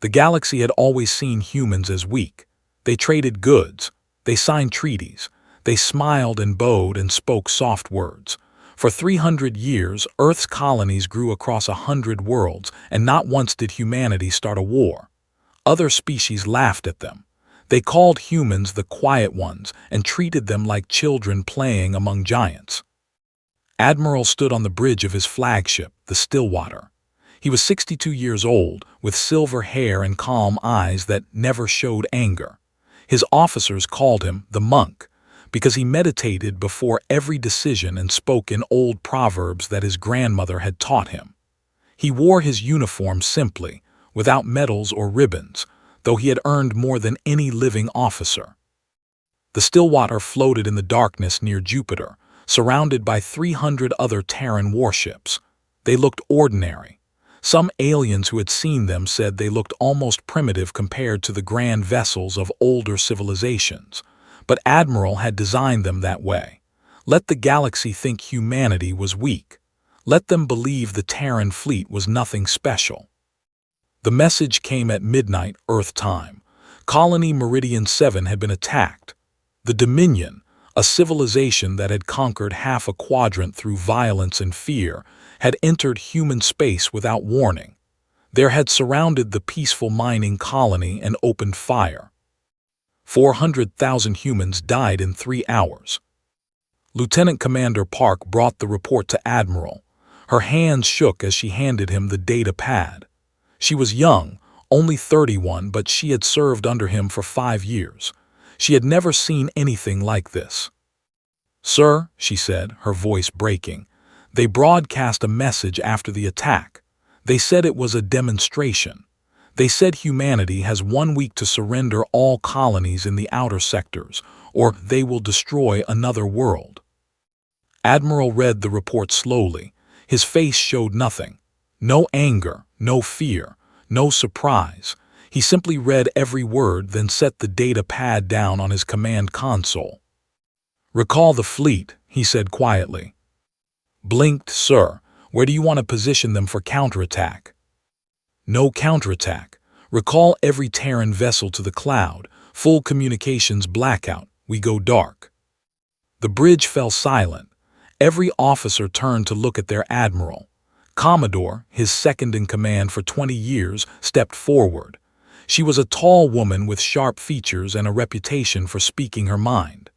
The galaxy had always seen humans as weak. They traded goods. They signed treaties. They smiled and bowed and spoke soft words. For 300 years, Earth's colonies grew across 100 worlds, and not once did humanity start a war. Other species laughed at them. They called humans the quiet ones and treated them like children playing among giants. Admiral stood on the bridge of his flagship, the Stillwater. He was 62 years old, with silver hair and calm eyes that never showed anger. His officers called him the monk, because he meditated before every decision and spoke in old proverbs that his grandmother had taught him. He wore his uniform simply, without medals or ribbons, though he had earned more than any living officer. The Stillwater floated in the darkness near Jupiter, surrounded by 300 other Terran warships. They looked ordinary. Some aliens who had seen them said they looked almost primitive compared to the grand vessels of older civilizations. But Admiral had designed them that way. Let the galaxy think humanity was weak. Let them believe the Terran fleet was nothing special. The message came at midnight Earth time. Colony Meridian 7 had been attacked. The Dominion, a civilization that had conquered half a quadrant through violence and fear, had entered human space without warning. There had surrounded the peaceful mining colony and opened fire. 400,000 humans died in 3 hours. Lieutenant Commander Park brought the report to Admiral. Her hands shook as she handed him the data pad. She was young, only 31, but she had served under him for 5 years. She had never seen anything like this. "Sir," she said, her voice breaking, "they broadcast a message after the attack. They said it was a demonstration. They said humanity has 1 week to surrender all colonies in the outer sectors, or they will destroy another world." Admiral read the report slowly. His face showed nothing. No anger, no fear, no surprise. He simply read every word, then set the data pad down on his command console. "Recall the fleet," he said quietly. "Blinked, sir. Where do you want to position them for counterattack?" "No counterattack. Recall every Terran vessel to the cloud. Full communications blackout. We go dark." The bridge fell silent. Every officer turned to look at their admiral. Commodore, his second-in-command for 20 years, stepped forward. She was a tall woman with sharp features and a reputation for speaking her mind.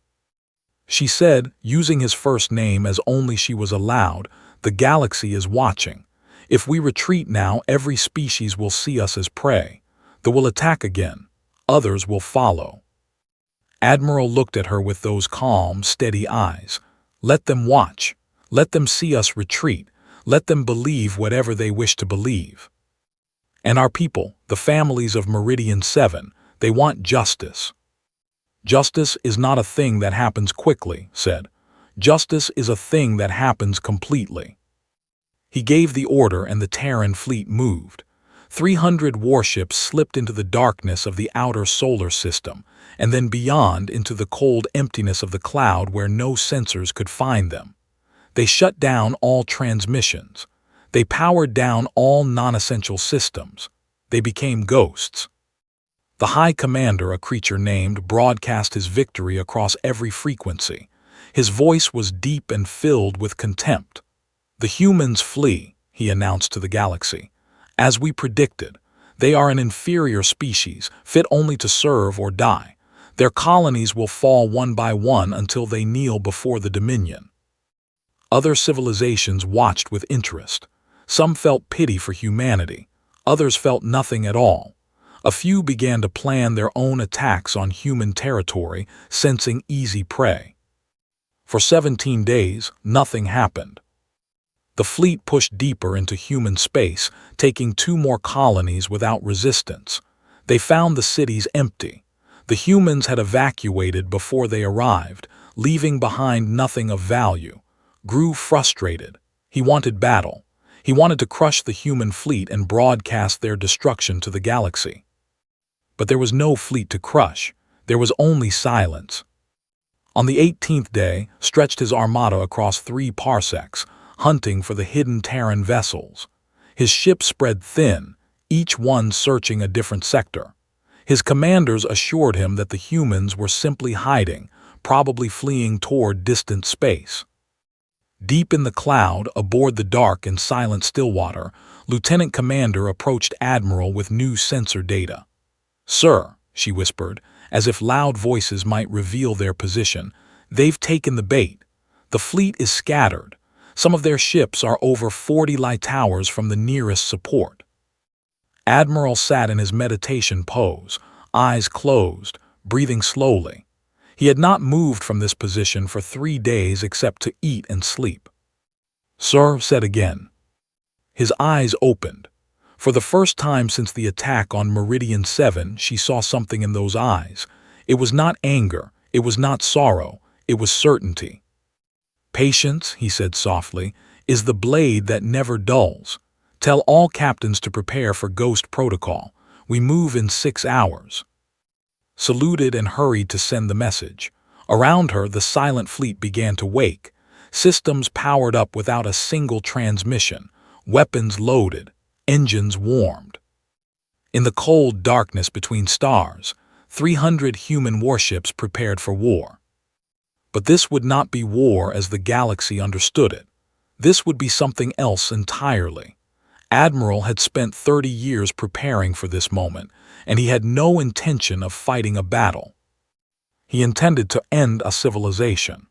She said, using his first name as only she was allowed, "The galaxy is watching. If we retreat now, every species will see us as prey. They will attack again. Others will follow." Admiral looked at her with those calm, steady eyes. "Let them watch. Let them see us retreat. Let them believe whatever they wish to believe. And our people, the families of Meridian 7, they want justice." "Justice is not a thing that happens quickly," said. "Justice is a thing that happens completely." He gave the order and the Terran fleet moved. 300 warships slipped into the darkness of the outer solar system, and then beyond into the cold emptiness of the cloud where no sensors could find them. They shut down all transmissions. They powered down all non-essential systems. They became ghosts. The High Commander, a creature named, broadcast his victory across every frequency. His voice was deep and filled with contempt. "The humans flee," he announced to the galaxy. "As we predicted, they are an inferior species, fit only to serve or die. Their colonies will fall one by one until they kneel before the Dominion." Other civilizations watched with interest. Some felt pity for humanity. Others felt nothing at all. A few began to plan their own attacks on human territory, sensing easy prey. For 17 days, nothing happened. The fleet pushed deeper into human space, taking 2 more colonies without resistance. They found the cities empty. The humans had evacuated before they arrived, leaving behind nothing of value. Grew frustrated. He wanted battle. He wanted to crush the human fleet and broadcast their destruction to the galaxy. But there was no fleet to crush. There was only silence. On the 18th day, stretched his armada across 3 parsecs, hunting for the hidden Terran vessels. His ship spread thin, each one searching a different sector. His commanders assured him that the humans were simply hiding, probably fleeing toward distant space. Deep in the cloud, aboard the dark and silent Stillwater, Lieutenant Commander approached Admiral with new sensor data. "Sir," she whispered, as if loud voices might reveal their position, "they've taken the bait. The fleet is scattered. Some of their ships are over 40 light towers from the nearest support." Admiral sat in his meditation pose, eyes closed, breathing slowly. He had not moved from this position for 3 days except to eat and sleep. "Sir," said again. His eyes opened. For the first time since the attack on Meridian 7, she saw something in those eyes. It was not anger, it was not sorrow, it was certainty. "Patience," he said softly, "is the blade that never dulls. Tell all captains to prepare for Ghost Protocol. We move in 6 hours." Saluted and hurried to send the message. Around her, the silent fleet began to wake. Systems powered up without a single transmission, weapons loaded, engines warmed. In the cold darkness between stars, 300 human warships prepared for war. But this would not be war as the galaxy understood it. This would be something else entirely. Admiral had spent 30 years preparing for this moment, and he had no intention of fighting a battle. He intended to end a civilization.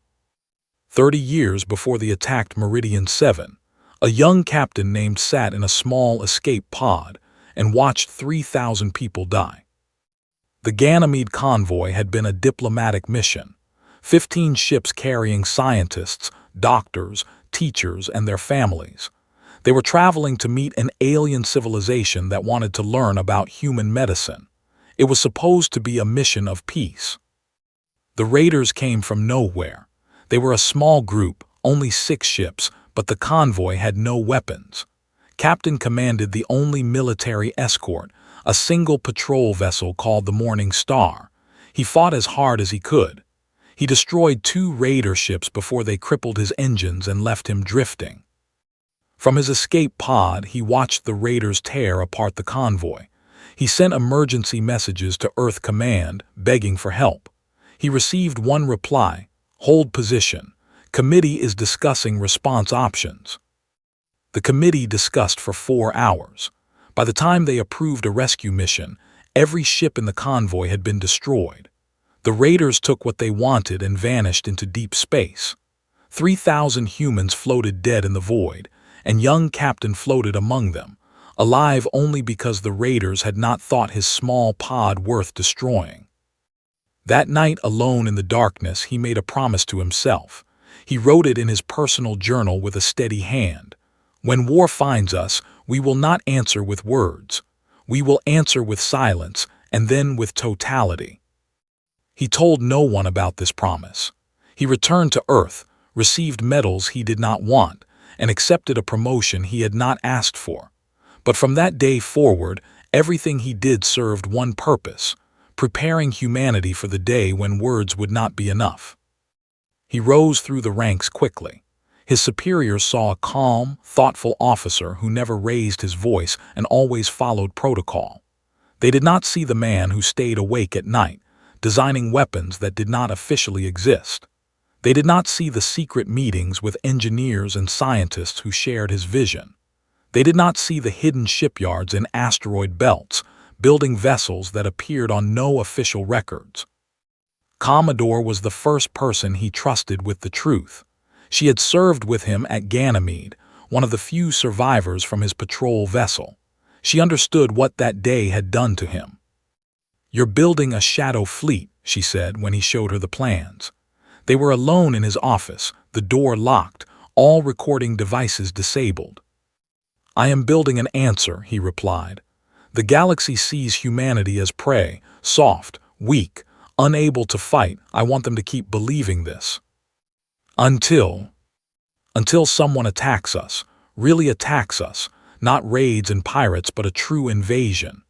30 years before the attacked Meridian 7, a young captain named sat in a small escape pod and watched 3,000 people die. The Ganymede convoy had been a diplomatic mission. 15 ships carrying scientists, doctors, teachers, and their families. They were traveling to meet an alien civilization that wanted to learn about human medicine. It was supposed to be a mission of peace. The raiders came from nowhere. They were a small group, only 6 ships, but the convoy had no weapons. Captain commanded the only military escort, a single patrol vessel called the Morning Star. He fought as hard as he could. He destroyed 2 raider ships before they crippled his engines and left him drifting. From his escape pod, he watched the raiders tear apart the convoy. He sent emergency messages to Earth Command, begging for help. He received one reply: "Hold position. Committee is discussing response options." The committee discussed for 4 hours. By the time they approved a rescue mission, every ship in the convoy had been destroyed. The raiders took what they wanted and vanished into deep space. 3,000 humans floated dead in the void, and young Captain floated among them, alive only because the raiders had not thought his small pod worth destroying. That night, alone in the darkness, he made a promise to himself. He wrote it in his personal journal with a steady hand. "When war finds us, we will not answer with words. We will answer with silence, and then with totality." He told no one about this promise. He returned to Earth, received medals he did not want, and accepted a promotion he had not asked for. But from that day forward, everything he did served one purpose: preparing humanity for the day when words would not be enough. He rose through the ranks quickly. His superiors saw a calm, thoughtful officer who never raised his voice and always followed protocol. They did not see the man who stayed awake at night, designing weapons that did not officially exist. They did not see the secret meetings with engineers and scientists who shared his vision. They did not see the hidden shipyards in asteroid belts, building vessels that appeared on no official records. Commodore was the first person he trusted with the truth. She had served with him at Ganymede, one of the few survivors from his patrol vessel. She understood what that day had done to him. "You're building a shadow fleet," she said when he showed her the plans. They were alone in his office, the door locked, all recording devices disabled. "I am building an answer," he replied. "The galaxy sees humanity as prey, soft, weak, unable to fight. I want them to keep believing this. Until someone attacks us, really attacks us, not raids and pirates but a true invasion."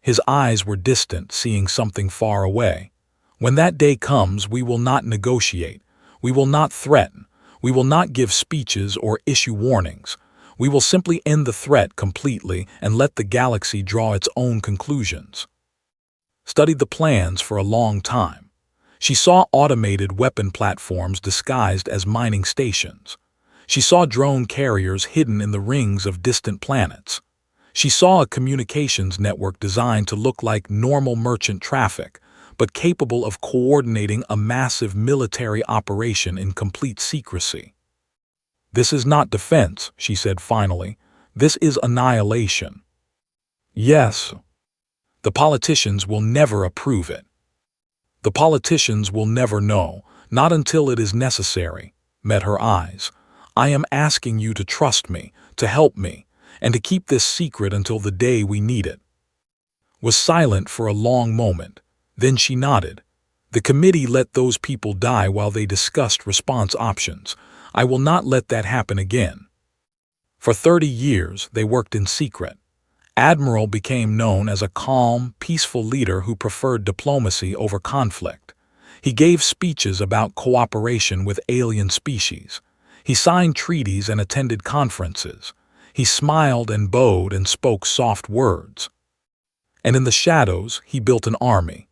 His eyes were distant, seeing something far away. "When that day comes, we will not negotiate. We will not threaten. We will not give speeches or issue warnings. We will simply end the threat completely and let the galaxy draw its own conclusions. Studied the plans for a long time. She saw automated weapon platforms disguised as mining stations. She saw drone carriers hidden in the rings of distant planets. She saw a communications network designed to look like normal merchant traffic, but capable of coordinating a massive military operation in complete secrecy. "This is not defense," she said finally. "This is annihilation." Yes. The politicians will never approve it. The politicians will never know, not until it is necessary. Met her eyes. "I am asking you to trust me, to help me, and to keep this secret until the day we need it." Was silent for a long moment. Then she nodded. "The committee let those people die while they discussed response options. I will not let that happen again." For 30 years, they worked in secret. Admiral became known as a calm, peaceful leader who preferred diplomacy over conflict. He gave speeches about cooperation with alien species. He signed treaties and attended conferences. He smiled and bowed and spoke soft words. And in the shadows, he built an army.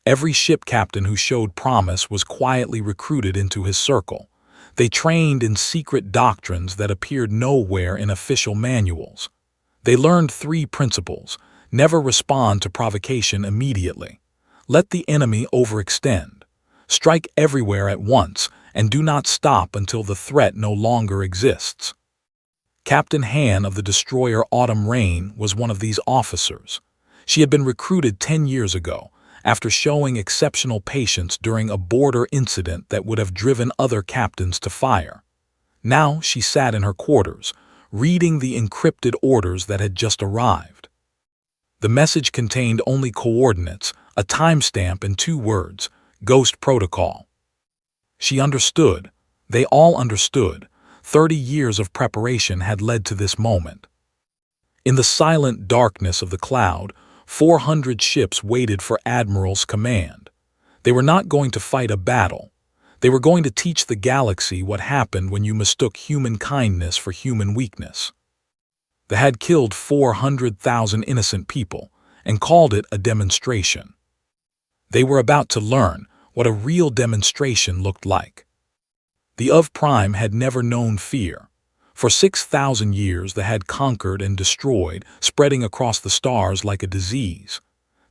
Every ship captain who showed promise was quietly recruited into his circle. They trained in secret doctrines that appeared nowhere in official manuals. They learned 3 principles: never respond to provocation immediately, let the enemy overextend, strike everywhere at once, and do not stop until the threat no longer exists. Captain Han of the destroyer Autumn Rain was one of these officers. She had been recruited 10 years ago, after showing exceptional patience during a border incident that would have driven other captains to fire. Now she sat in her quarters, reading the encrypted orders that had just arrived. The message contained only coordinates, a timestamp, and 2 words: Ghost Protocol. She understood. They all understood. 30 years of preparation had led to this moment. In the silent darkness of the cloud, 400 ships waited for Admiral's command. They were not going to fight a battle. They were going to teach the galaxy what happened when you mistook human kindness for human weakness. They had killed 400,000 innocent people and called it a demonstration. They were about to learn what a real demonstration looked like. The Of Prime had never known fear. For 6,000 years they had conquered and destroyed, spreading across the stars like a disease.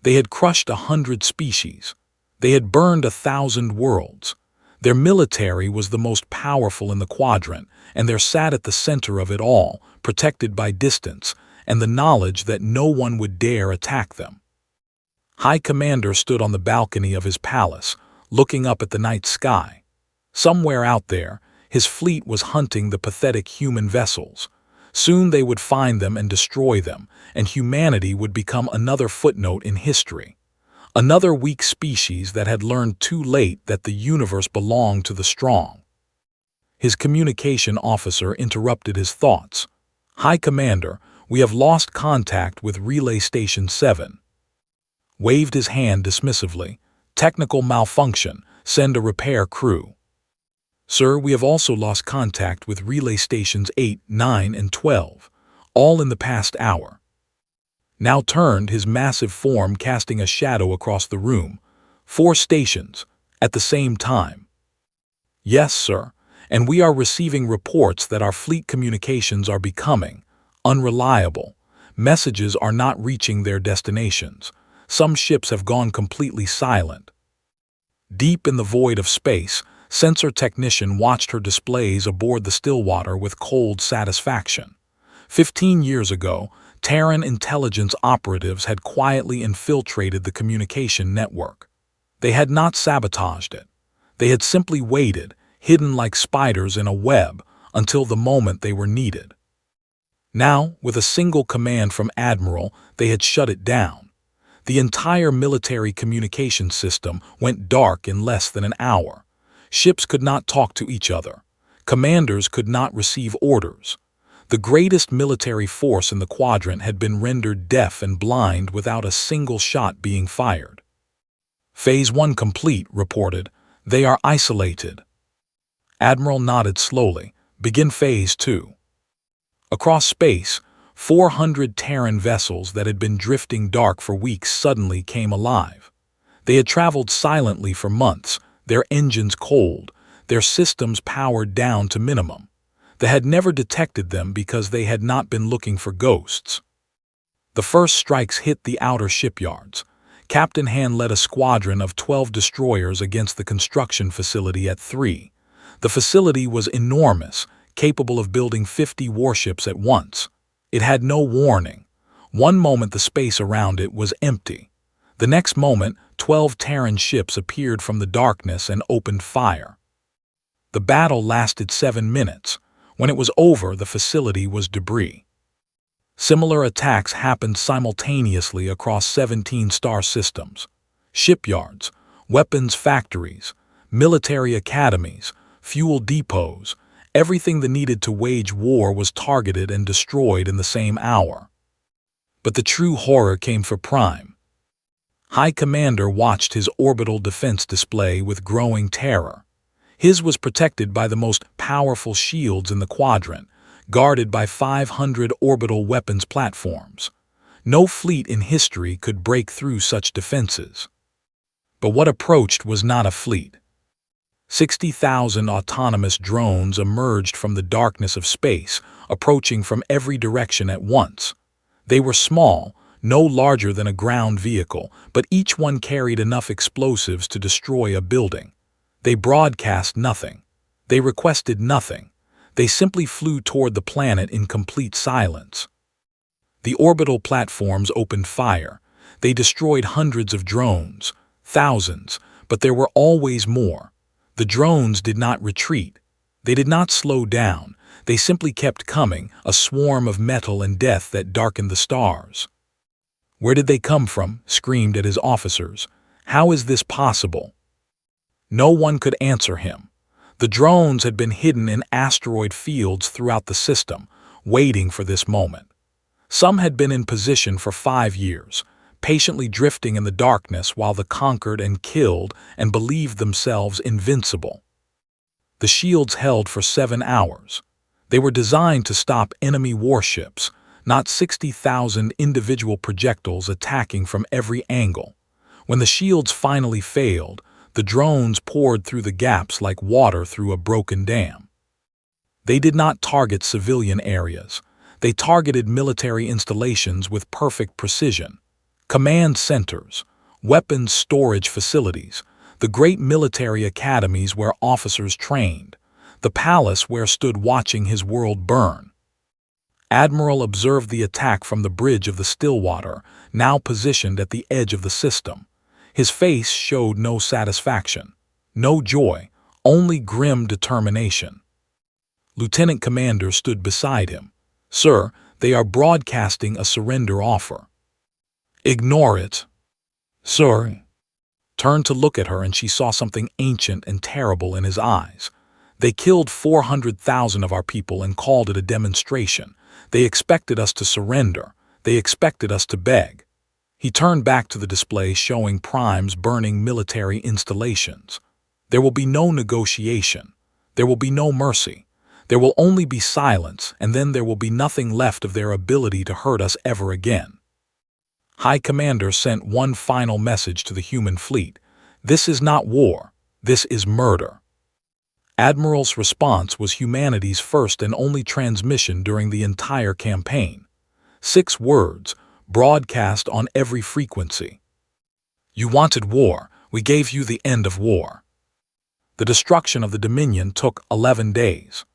They had crushed 100 species. They had burned 1,000 worlds. Their military was the most powerful in the quadrant, and they sat at the center of it all, protected by distance and the knowledge that no one would dare attack them. High Commander stood on the balcony of his palace, looking up at the night sky. Somewhere out there, his fleet was hunting the pathetic human vessels. Soon they would find them and destroy them, and humanity would become another footnote in history. Another weak species that had learned too late that the universe belonged to the strong. His communication officer interrupted his thoughts. "High Commander, we have lost contact with Relay Station 7. Waved his hand dismissively. "Technical malfunction. Send a repair crew." "Sir, we have also lost contact with Relay Stations 8, 9, and 12, all in the past hour." Now turned, his massive form casting a shadow across the room. 4 stations, at the same time. "Yes, sir, and we are receiving reports that our fleet communications are becoming unreliable. Messages are not reaching their destinations. Some ships have gone completely silent." Deep in the void of space, Sensor Technician watched her displays aboard the Stillwater with cold satisfaction. 15 years ago, Terran intelligence operatives had quietly infiltrated the communication network. They had not sabotaged it. They had simply waited, hidden like spiders in a web, until the moment they were needed. Now, with a single command from Admiral, they had shut it down. The entire military communication system went dark in less than an hour. Ships could not talk to each other. Commanders could not receive orders. The greatest military force in the quadrant had been rendered deaf and blind without a single shot being fired. "Phase 1 complete," reported. "They are isolated." Admiral nodded slowly. "Begin Phase 2. Across space, 400 Terran vessels that had been drifting dark for weeks suddenly came alive. They had traveled silently for months, their engines cold, their systems powered down to minimum. They had never detected them because they had not been looking for ghosts. The first strikes hit the outer shipyards. Captain Han led a squadron of 12 destroyers against the construction facility at 3. The facility was enormous, capable of building 50 warships at once. It had no warning. One moment the space around it was empty. The next moment, 12 Terran ships appeared from the darkness and opened fire. The battle lasted 7 minutes. When it was over, the facility was debris. Similar attacks happened simultaneously across 17 star systems. Shipyards, weapons factories, military academies, fuel depots, everything that needed to wage war was targeted and destroyed in the same hour. But the true horror came for Prime. High Commander watched his orbital defense display with growing terror. His was protected by the most powerful shields in the quadrant, guarded by 500 orbital weapons platforms. No fleet in history could break through such defenses. But what approached was not a fleet. 60,000 autonomous drones emerged from the darkness of space, approaching from every direction at once. They were small, no larger than a ground vehicle, but each one carried enough explosives to destroy a building. They broadcast nothing. They requested nothing. They simply flew toward the planet in complete silence. The orbital platforms opened fire. They destroyed hundreds of drones, thousands, but there were always more. The drones did not retreat. They did not slow down. They simply kept coming, a swarm of metal and death that darkened the stars. "Where did they come from?" screamed at his officers. "How is this possible?" No one could answer him. The drones had been hidden in asteroid fields throughout the system, waiting for this moment. Some had been in position for 5 years, patiently drifting in the darkness while the conquered and killed and believed themselves invincible. The shields held for 7 hours. They were designed to stop enemy warships, not 60,000 individual projectiles attacking from every angle. When the shields finally failed, the drones poured through the gaps like water through a broken dam. They did not target civilian areas. They targeted military installations with perfect precision. Command centers, weapons storage facilities, the great military academies where officers trained, the palace where stood watching his world burn. Admiral observed the attack from the bridge of the Stillwater, now positioned at the edge of the system. His face showed no satisfaction, no joy, only grim determination. Lieutenant Commander stood beside him. "Sir, they are broadcasting a surrender offer." "Ignore it." "Sir." Turned to look at her and she saw something ancient and terrible in his eyes. "They killed 400,000 of our people and called it a demonstration. They expected us to surrender. They expected us to beg." He turned back to the display showing primes burning military installations. "There will be no negotiation. There will be no mercy. There will only be silence, and then there will be nothing left of their ability to hurt us ever again." High Commander sent one final message to the human fleet. "This is not war. This is murder." Admiral's response was humanity's first and only transmission during the entire campaign. 6 words, broadcast on every frequency. "You wanted war. We gave you the end of war." The destruction of the Dominion took 11 days.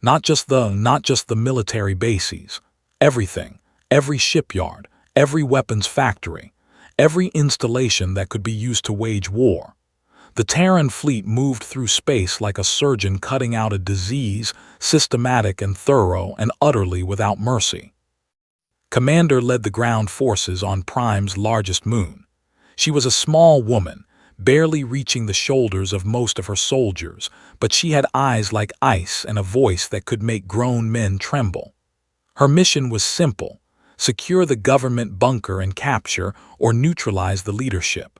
Not just the military bases. Everything, every shipyard, every weapons factory, every installation that could be used to wage war. The Terran fleet moved through space like a surgeon cutting out a disease, systematic and thorough and utterly without mercy. Commander led the ground forces on Prime's largest moon. She was a small woman, barely reaching the shoulders of most of her soldiers, but she had eyes like ice and a voice that could make grown men tremble. Her mission was simple: secure the government bunker and capture or neutralize the leadership.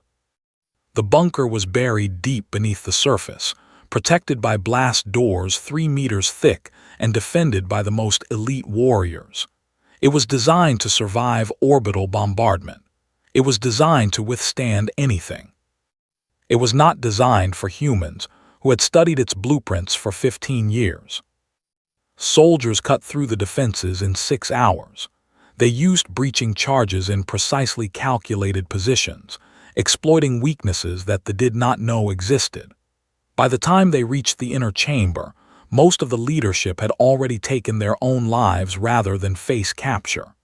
The bunker was buried deep beneath the surface, protected by blast doors 3 meters thick and defended by the most elite warriors. It was designed to survive orbital bombardment. It was designed to withstand anything. It was not designed for humans who had studied its blueprints for 15 years. Soldiers cut through the defenses in 6 hours. They used breaching charges in precisely calculated positions, exploiting weaknesses that they did not know existed. By the time they reached the inner chamber, most of the leadership had already taken their own lives rather than face capture.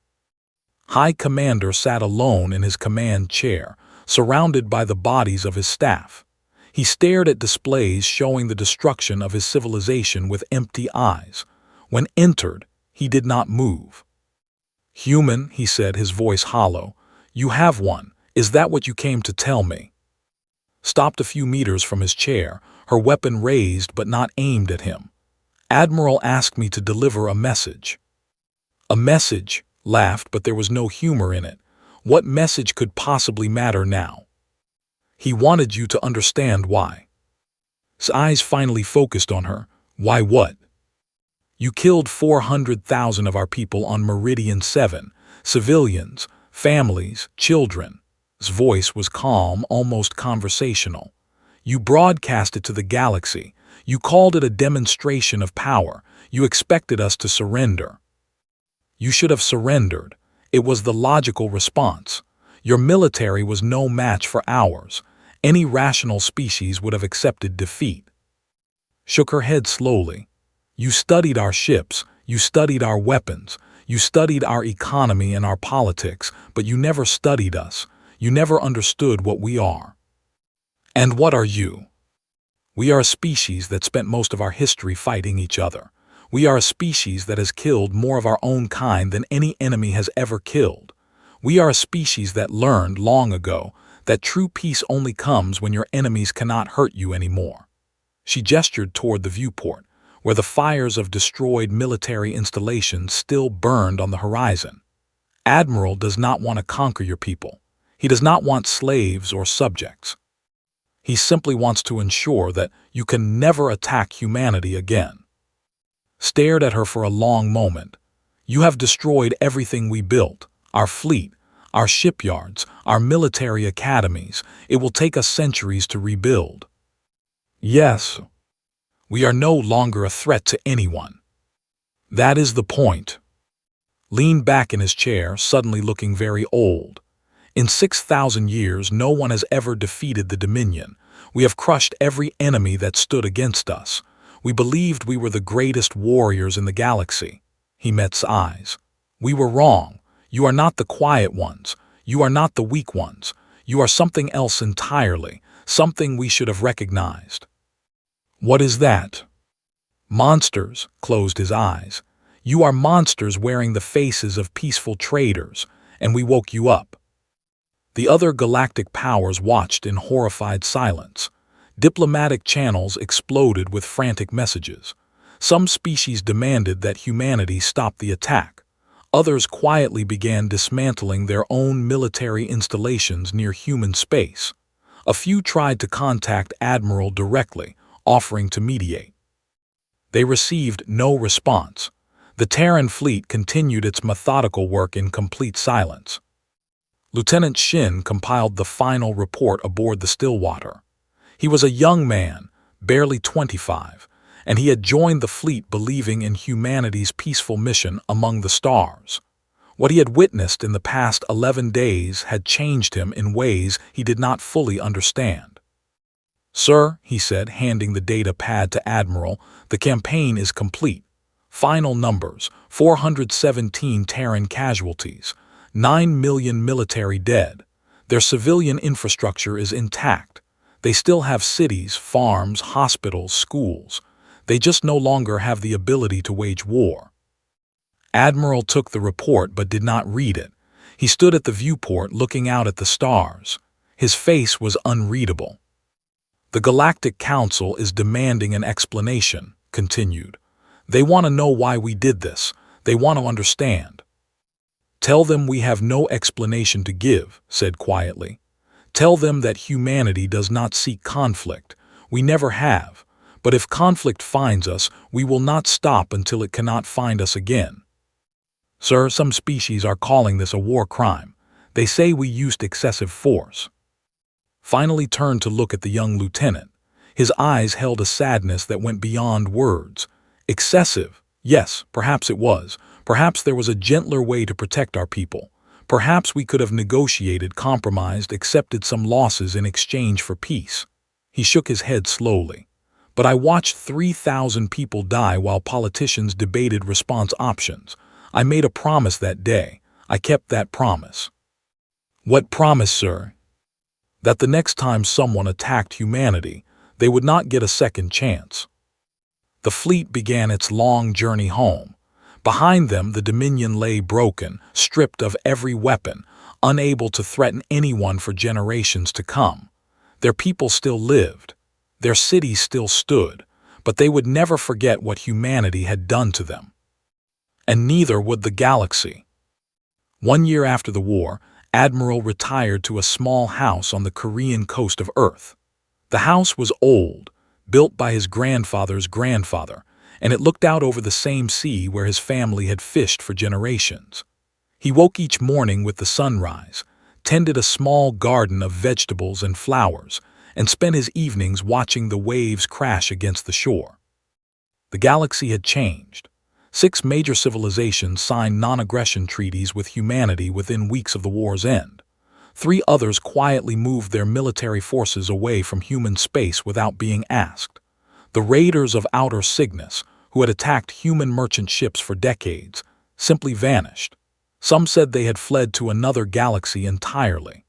High Commander sat alone in his command chair, surrounded by the bodies of his staff. He stared at displays showing the destruction of his civilization with empty eyes. When entered, he did not move. "Human," he said, his voice hollow, "you have one. Is that what you came to tell me?" Stopped a few meters from his chair, her weapon raised but not aimed at him. "Admiral asked me to deliver a message." "A message?" Laughed, but there was no humor in it. What message could possibly matter now? "He wanted you to understand why." His eyes finally focused on her. "Why what?" "You killed 400,000 of our people on Meridian 7, civilians, families, children." His voice was calm, almost conversational. "You broadcast it to the galaxy. You called it a demonstration of power. You expected us to surrender. You should have surrendered. It was the logical response. Your military was no match for ours. Any rational species would have accepted defeat." Shook her head slowly. "You studied our ships, you studied our weapons, you studied our economy and our politics, but you never studied us. You never understood what we are." "And what are you?" "We are a species that spent most of our history fighting each other. We are a species that has killed more of our own kind than any enemy has ever killed. We are a species that learned long ago that true peace only comes when your enemies cannot hurt you anymore." She gestured toward the viewport, where the fires of destroyed military installations still burned on the horizon. "Admiral does not want to conquer your people. He does not want slaves or subjects. He simply wants to ensure that you can never attack humanity again." Stared at her for a long moment. "You have destroyed everything we built, our fleet, our shipyards, our military academies. It will take us centuries to rebuild." "Yes. We are no longer a threat to anyone." "That is the point." Leaned back in his chair, suddenly looking very old. "In 6,000 years, no one has ever defeated the Dominion. We have crushed every enemy that stood against us. We believed we were the greatest warriors in the galaxy." He met his eyes. "We were wrong. You are not the quiet ones. You are not the weak ones. You are something else entirely, something we should have recognized." "What is that?" "Monsters," closed his eyes. "You are monsters wearing the faces of peaceful traders, and we woke you up." The other galactic powers watched in horrified silence. Diplomatic channels exploded with frantic messages. Some species demanded that humanity stop the attack. Others quietly began dismantling their own military installations near human space. A few tried to contact Admiral directly, offering to mediate. They received no response. The Terran fleet continued its methodical work in complete silence. Lieutenant Shin compiled the final report aboard the Stillwater. He was a young man, barely 25, and he had joined the fleet believing in humanity's peaceful mission among the stars. What he had witnessed in the past 11 days had changed him in ways he did not fully understand. "Sir," he said, handing the data pad to Admiral, "the campaign is complete. Final numbers: 417 Terran casualties, 9 million military dead. Their civilian infrastructure is intact. They still have cities, farms, hospitals, schools. They just no longer have the ability to wage war." Admiral took the report but did not read it. He stood at the viewport looking out at the stars. His face was unreadable. "The Galactic Council is demanding an explanation," continued. "They want to know why we did this. They want to understand." "Tell them we have no explanation to give," said quietly. "Tell them that humanity does not seek conflict. We never have. But if conflict finds us, we will not stop until it cannot find us again. Sir, some species are calling this a war crime. They say we used excessive force. Finally turned to look at the young lieutenant. His eyes held a sadness that went beyond words. Excessive? Yes, perhaps it was. Perhaps there was a gentler way to protect our people. Perhaps we could have negotiated, compromised, accepted some losses in exchange for peace. He shook his head slowly. But I watched 3,000 people die while politicians debated response options. I made a promise that day. I kept that promise. What promise, sir? That the next time someone attacked humanity, they would not get a second chance. The fleet began its long journey home. Behind them, the Dominion lay broken, stripped of every weapon, unable to threaten anyone for generations to come. Their people still lived. Their cities still stood, but they would never forget what humanity had done to them. And neither would the galaxy. 1 year after the war, Admiral retired to a small house on the Korean coast of Earth. The house was old, built by his grandfather's grandfather, and it looked out over the same sea where his family had fished for generations. He woke each morning with the sunrise, tended a small garden of vegetables and flowers, and spent his evenings watching the waves crash against the shore. The galaxy had changed. 6 major civilizations signed non-aggression treaties with humanity within weeks of the war's end. 3 others quietly moved their military forces away from human space without being asked. The raiders of Outer Cygnus, who had attacked human merchant ships for decades, simply vanished. Some said they had fled to another galaxy entirely.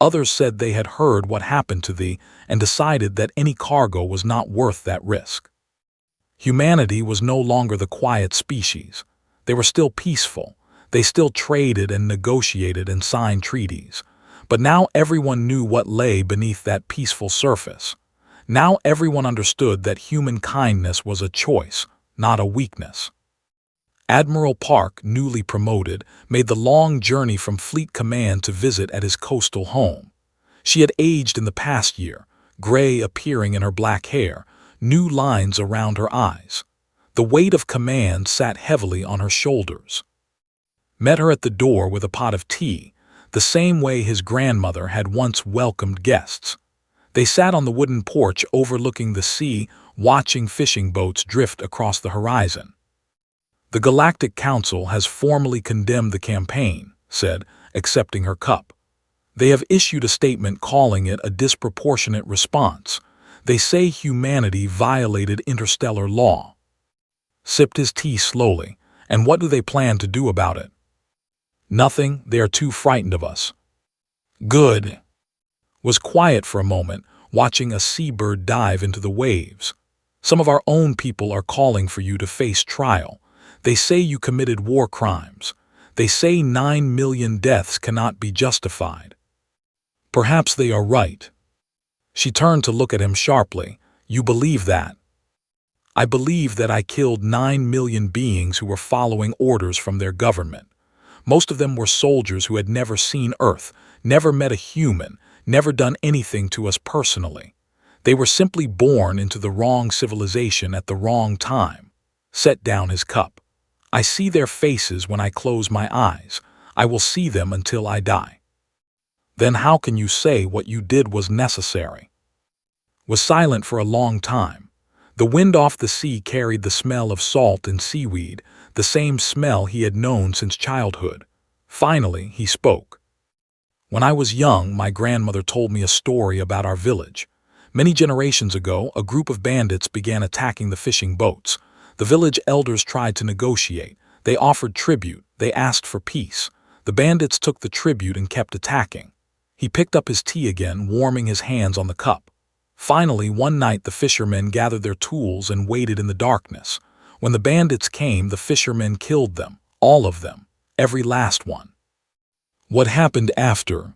Others said they had heard what happened to thee and decided that any cargo was not worth that risk. Humanity was no longer the quiet species. They were still peaceful. They still traded and negotiated and signed treaties. But now everyone knew what lay beneath that peaceful surface. Now everyone understood that human kindness was a choice, not a weakness. Admiral Park, newly promoted, made the long journey from Fleet Command to visit at his coastal home. She had aged in the past year, gray appearing in her black hair, new lines around her eyes. The weight of command sat heavily on her shoulders. Met her at the door with a pot of tea, the same way his grandmother had once welcomed guests. They sat on the wooden porch overlooking the sea, watching fishing boats drift across the horizon. The Galactic Council has formally condemned the campaign, said, accepting her cup. They have issued a statement calling it a disproportionate response. They say humanity violated interstellar law. Sipped his tea slowly. And what do they plan to do about it? Nothing, they are too frightened of us. Good. Was quiet for a moment, watching a seabird dive into the waves. Some of our own people are calling for you to face trial. They say you committed war crimes. They say 9 million deaths cannot be justified. Perhaps they are right. She turned to look at him sharply. You believe that? I believe that I killed 9 million beings who were following orders from their government. Most of them were soldiers who had never seen Earth, never met a human, never done anything to us personally. They were simply born into the wrong civilization at the wrong time. Set down his cup. I see their faces when I close my eyes. I will see them until I die. Then how can you say what you did was necessary? Was silent for a long time. The wind off the sea carried the smell of salt and seaweed, the same smell he had known since childhood. Finally, he spoke. When I was young, my grandmother told me a story about our village. Many generations ago, a group of bandits began attacking the fishing boats. The village elders tried to negotiate. They offered tribute. They asked for peace. The bandits took the tribute and kept attacking. He picked up his tea again, warming his hands on the cup. Finally, one night the fishermen gathered their tools and waited in the darkness. When the bandits came, the fishermen killed them, all of them, every last one. What happened after?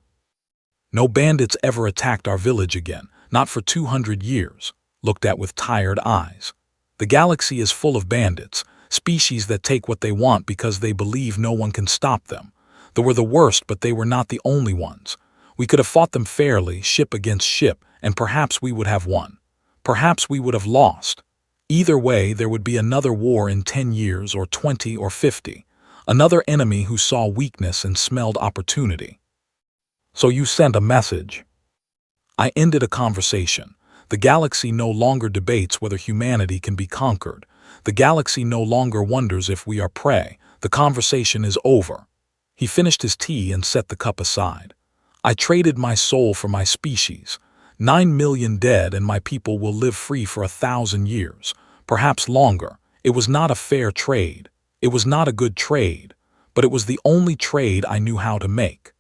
No bandits ever attacked our village again, not for 200 years, looked at with tired eyes. The galaxy is full of bandits, species that take what they want because they believe no one can stop them. They were the worst, but they were not the only ones. We could have fought them fairly, ship against ship, and perhaps we would have won. Perhaps we would have lost. Either way, there would be another war in 10 years or 20 or 50. Another enemy who saw weakness and smelled opportunity. So you sent a message. I ended a conversation. The galaxy no longer debates whether humanity can be conquered. The galaxy no longer wonders if we are prey. The conversation is over. He finished his tea and set the cup aside. I traded my soul for my species. 9 million dead and my people will live free for 1,000 years, perhaps longer. It was not a fair trade. It was not a good trade, but it was the only trade I knew how to make.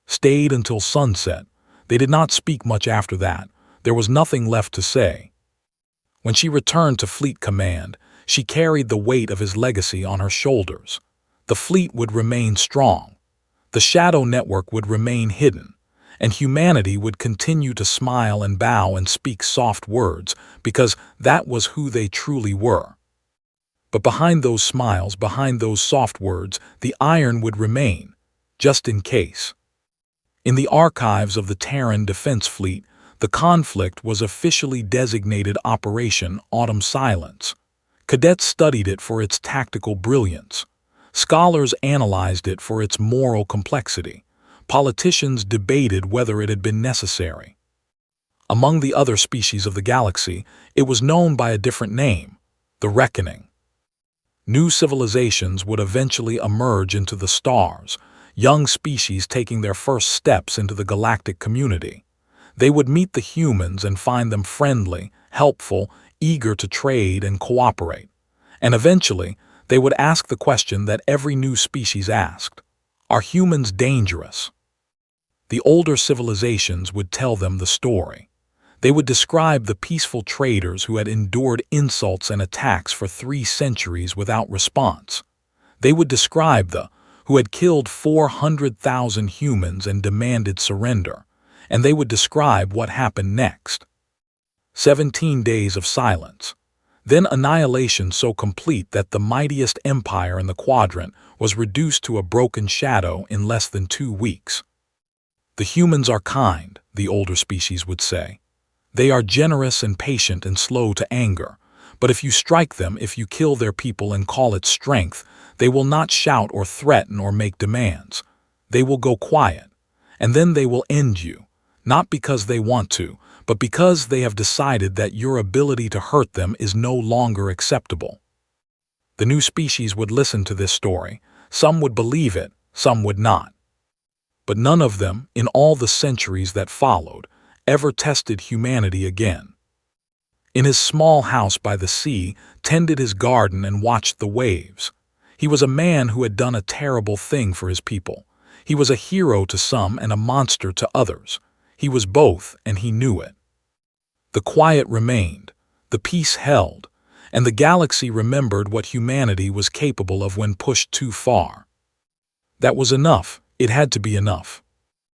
Stayed until sunset. They did not speak much after that. There was nothing left to say. When she returned to Fleet Command, she carried the weight of his legacy on her shoulders. The fleet would remain strong. The shadow network would remain hidden, and humanity would continue to smile and bow and speak soft words because that was who they truly were. But behind those smiles, behind those soft words, the iron would remain, just in case. In the archives of the Terran Defense Fleet, the conflict was officially designated Operation Autumn Silence. Cadets studied it for its tactical brilliance. Scholars analyzed it for its moral complexity. Politicians debated whether it had been necessary. Among the other species of the galaxy, it was known by a different name, the Reckoning. New civilizations would eventually emerge into the stars, young species taking their first steps into the galactic community. They would meet the humans and find them friendly, helpful, eager to trade and cooperate. And eventually, they would ask the question that every new species asked: are humans dangerous? The older civilizations would tell them the story. They would describe the peaceful traders who had endured insults and attacks for 3 centuries without response. They would describe the who had killed 400,000 humans and demanded surrender. And they would describe what happened next. 17 days of silence. Then annihilation so complete that the mightiest empire in the quadrant was reduced to a broken shadow in less than 2 weeks. The humans are kind, the older species would say. They are generous and patient and slow to anger. But if you strike them, if you kill their people and call it strength, they will not shout or threaten or make demands. They will go quiet. And then they will end you. Not because they want to, but because they have decided that your ability to hurt them is no longer acceptable. The new species would listen to this story. Some would believe it, some would not. But none of them, in all the centuries that followed, ever tested humanity again. In his small house by the sea, tended his garden and watched the waves. He was a man who had done a terrible thing for his people. He was a hero to some and a monster to others. He was both, and he knew it. The quiet remained, the peace held, and the galaxy remembered what humanity was capable of when pushed too far. That was enough. It had to be enough.